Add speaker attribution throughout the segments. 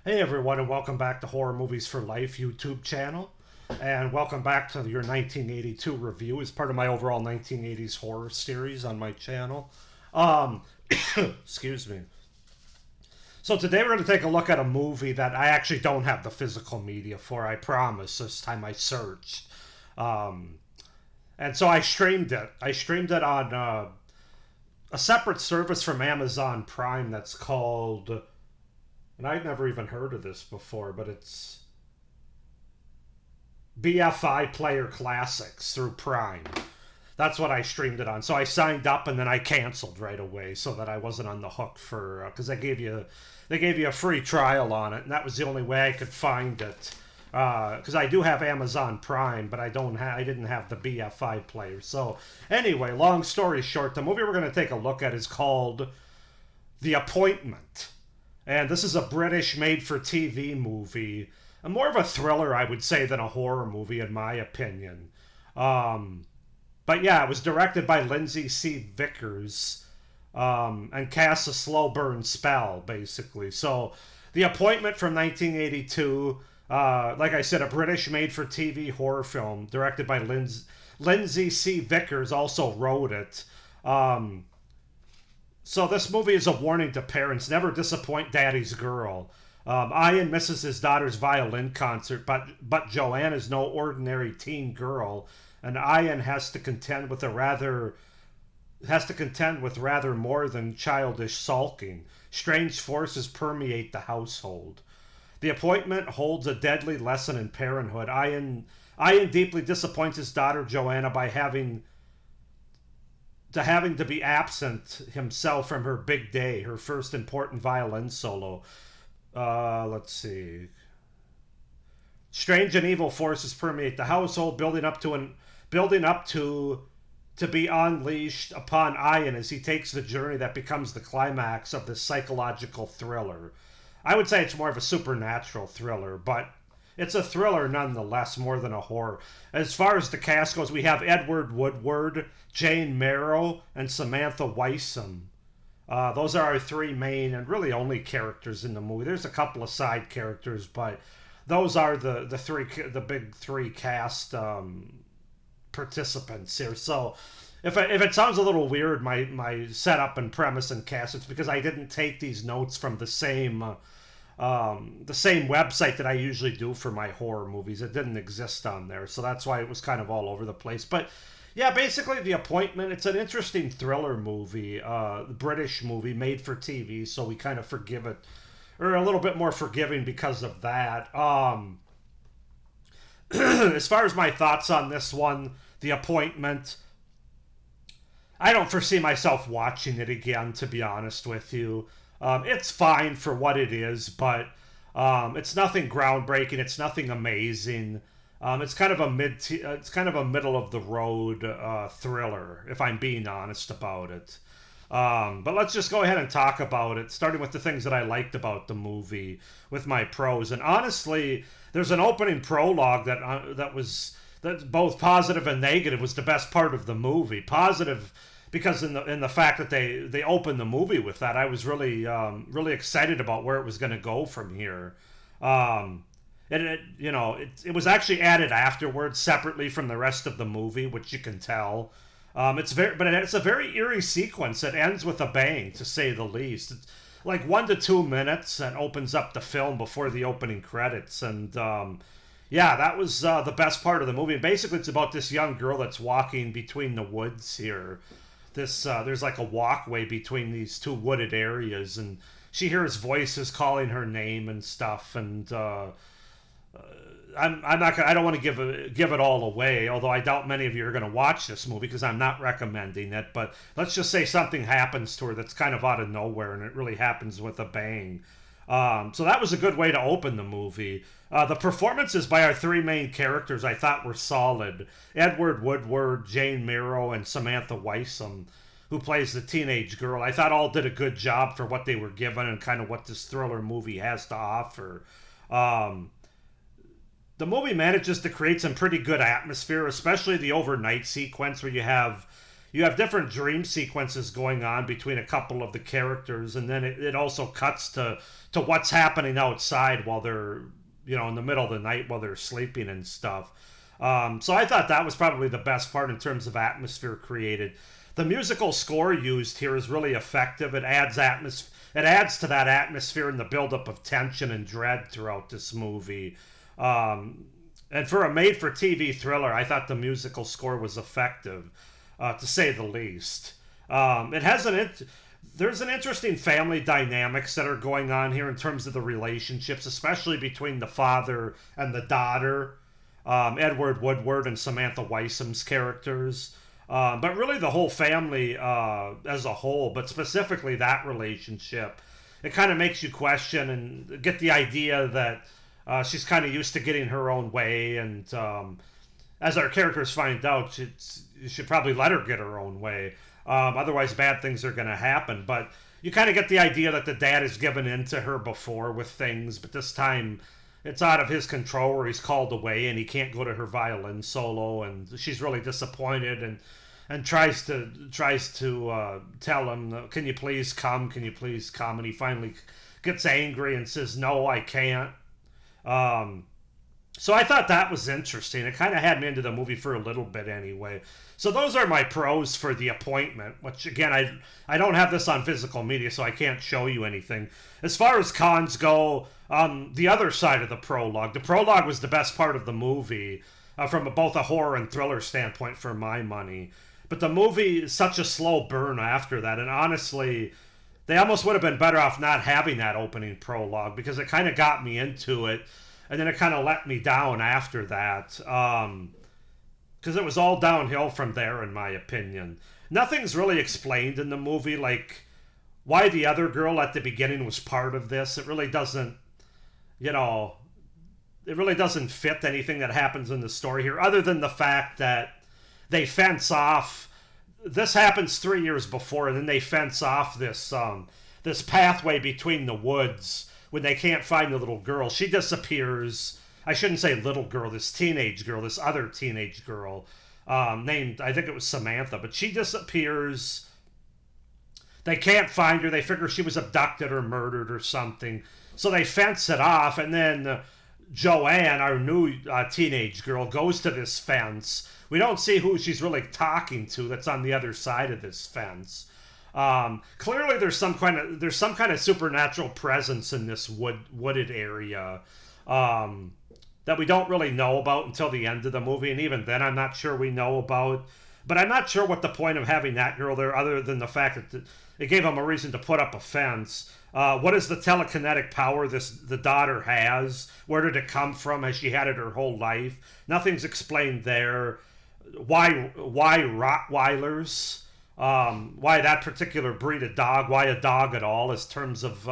Speaker 1: Hey everyone, and welcome back to Horror Movies for Life YouTube channel. And welcome back to your 1982 review as part of my overall 1980s horror series on my channel. Um, excuse me. So today we're going to take a look at a movie that I actually don't have the physical media for, I promise, this time I searched. Um, and so I streamed it. I streamed it on a separate service from Amazon Prime that's called, and I'd never even heard of this before, but it's BFI Player Classics through Prime. That's what I streamed it on. So I signed up and then I canceled right away so that I wasn't on the hook for because they gave you a free trial on it, and that was the only way I could find it. Because I do have Amazon Prime, but I didn't have the BFI player. So anyway, long story short, the movie we're going to take a look at is called The Appointment. And this is a British made-for-TV movie. More of a thriller, I would say, than a horror movie, in my opinion. But yeah, it was directed by Lindsay C. Vickers and casts a slow burn spell, basically. So, The Appointment from 1982, like I said, a British made-for-TV horror film directed by Lindsay C. Vickers, also wrote it. So this movie is a warning to parents: never disappoint daddy's girl. Ian misses his daughter's violin concert, but Joanne is no ordinary teen girl, and Ian has to contend with rather more than childish sulking. Strange forces permeate the household. The Appointment holds a deadly lesson in parenthood. Ian deeply disappoints his daughter Joanna by having to be absent himself from her big day, her first important violin solo. Let's see. Strange and evil forces permeate the household, building up to be unleashed upon Ian as he takes the journey that becomes the climax of this psychological thriller. I would say it's more of a supernatural thriller, but it's a thriller nonetheless, more than a horror. As far as the cast goes, we have Edward Woodward, Jane Merrow, and Samantha Weissam. Those are our three main and really only characters in the movie. There's a couple of side characters, but those are the big three cast participants here. So if it sounds a little weird, my setup and premise and cast, it's because I didn't take these notes from the same website that I usually do for my horror movies. It didn't exist on there, so that's why it was kind of all over the place. But yeah, basically, The Appointment, it's an interesting thriller movie, British movie made for TV, so we kind of forgive it, or a little bit more forgiving because of that. As far as my thoughts on this one, The Appointment, I don't foresee myself watching it again, to be honest with you. It's fine for what it is, but it's nothing groundbreaking. It's nothing amazing. It's kind of it's kind of a middle of the road thriller, if I'm being honest about it. But let's just go ahead and talk about it, starting with the things that I liked about the movie, with my pros. And honestly, there's an opening prologue that's both positive and negative. Was the best part of the movie. Positive because in the fact that they opened the movie with that, I was really excited about where it was going to go from here. It was actually added afterwards, separately from the rest of the movie, which you can tell. But it's a very eerie sequence. It ends with a bang, to say the least. It's like 1 to 2 minutes and opens up the film before the opening credits. And yeah, that was the best part of the movie. And basically, it's about this young girl that's walking between the woods here. There's like a walkway between these two wooded areas, and she hears voices calling her name and stuff. And I don't want to give it all away, although I doubt many of you are going to watch this movie because I'm not recommending it. But let's just say something happens to her that's kind of out of nowhere, and it really happens with a bang. So that was a good way to open the movie. The performances by our three main characters I thought were solid. Edward Woodward, Jane Merrow, and Samantha Weissam, who plays the teenage girl, I thought all did a good job for what they were given and kind of what this thriller movie has to offer. The movie manages to create some pretty good atmosphere, especially the overnight sequence where you have different dream sequences going on between a couple of the characters, and then it also cuts to what's happening outside while they're, in the middle of the night while they're sleeping and stuff. So I thought that was probably the best part in terms of atmosphere created. The musical score used here is really effective. It adds to that atmosphere and the buildup of tension and dread throughout this movie. And for a made-for-TV thriller, I thought the musical score was effective, to say the least. There's an interesting family dynamics that are going on here in terms of the relationships, especially between the father and the daughter, Edward Woodward and Samantha Weissam's characters. But really the whole family as a whole, but specifically that relationship, it kind of makes you question and get the idea that she's kind of used to getting her own way, and as our characters find out, you should probably let her get her own way. Otherwise bad things are going to happen. But you kind of get the idea that the dad has given in to her before with things, but this time it's out of his control, or he's called away and he can't go to her violin solo, and she's really disappointed and tries to tell him, can you please come, and he finally gets angry and says, no, I can't. So I thought that was interesting. It kind of had me into the movie for a little bit anyway. So those are my pros for The Appointment, which again, I don't have this on physical media, so I can't show you anything. As far as cons go, the other side of the prologue was the best part of the movie, from both a horror and thriller standpoint for my money. But the movie is such a slow burn after that, and honestly, they almost would have been better off not having that opening prologue, because it kind of got me into it, and then it kind of let me down after that. Because it was all downhill from there, in my opinion. Nothing's really explained in the movie, like why the other girl at the beginning was part of this. It really doesn't, fit anything that happens in the story here, other than the fact that they fence off. This happens 3 years before, and then they fence off this pathway between the woods when they can't find the little girl. She disappears. I shouldn't say little girl, this other teenage girl, named, I think it was Samantha, but she disappears. They can't find her. They figure she was abducted or murdered or something. So they fence it off, and then Joanne, our new teenage girl, goes to this fence. We don't see who she's really talking to that's on the other side of this fence. Clearly there's some kind of supernatural presence in this wooded area, that we don't really know about until the end of the movie, and even then I'm not sure we know about. But I'm not sure what the point of having that girl there, other than the fact that it gave them a reason to put up a fence. What is the telekinetic power the daughter has? Where did it come from? Has she had it her whole life? Nothing's explained there. Why Rottweilers? Why that particular breed of dog? Why a dog at all? In terms of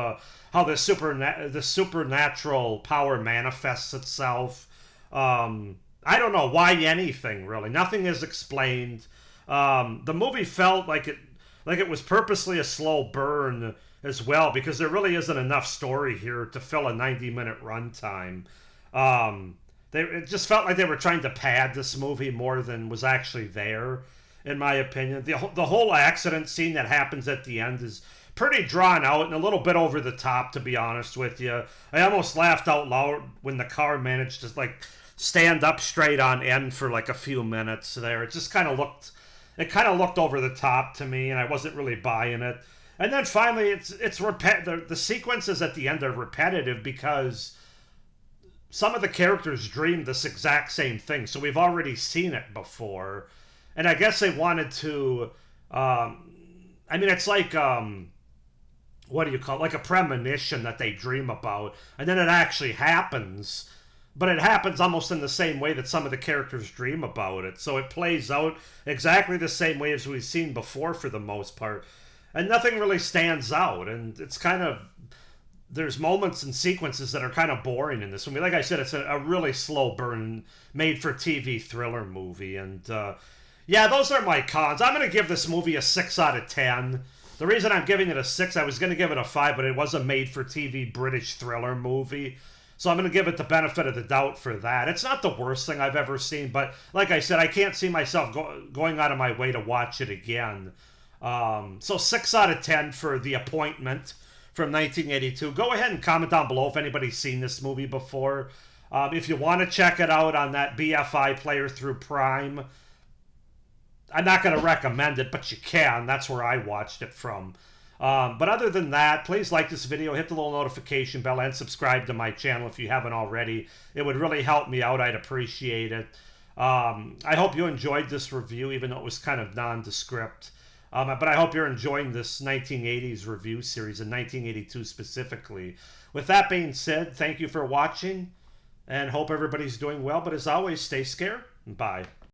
Speaker 1: how the supernatural power manifests itself. I don't know why anything really. Nothing is explained. The movie felt like it was purposely a slow burn as well, because there really isn't enough story here to fill a 90-minute runtime. It just felt like they were trying to pad this movie more than was actually there, in my opinion. The whole accident scene that happens at the end is pretty drawn out and a little bit over the top, to be honest with you. I almost laughed out loud when the car managed to stand up straight on end for a few minutes there. It just kind of looked over the top to me, and I wasn't really buying it. And then finally, the sequences at the end are repetitive, because some of the characters dream this exact same thing, so we've already seen it before. And I guess they wanted to, it's like, what do you call it? Like a premonition that they dream about, and then it actually happens. But it happens almost in the same way that some of the characters dream about it. So it plays out exactly the same way as we've seen before for the most part. And nothing really stands out. And it's kind of, there's moments and sequences that are kind of boring in this movie. Like I said, it's a really slow burn, made-for-TV thriller movie. And yeah, those are my cons. I'm going to give this movie a 6 out of 10. The reason I'm giving it a 6, I was going to give it a 5, but it was a made-for-TV British thriller movie. So I'm going to give it the benefit of the doubt for that. It's not the worst thing I've ever seen, but like I said, I can't see myself going out of my way to watch it again. So 6 out of 10 for The Appointment from 1982. Go ahead and comment down below if anybody's seen this movie before. If you want to check it out on that BFI player through Prime, I'm not going to recommend it, but you can. That's where I watched it from. But other than that, please like this video, hit the little notification bell, and subscribe to my channel if you haven't already. It would really help me out. I'd appreciate it. I hope you enjoyed this review, even though it was kind of nondescript. But I hope you're enjoying this 1980s review series, and 1982 specifically. With that being said, thank you for watching, and hope everybody's doing well. But as always, stay scared, and bye.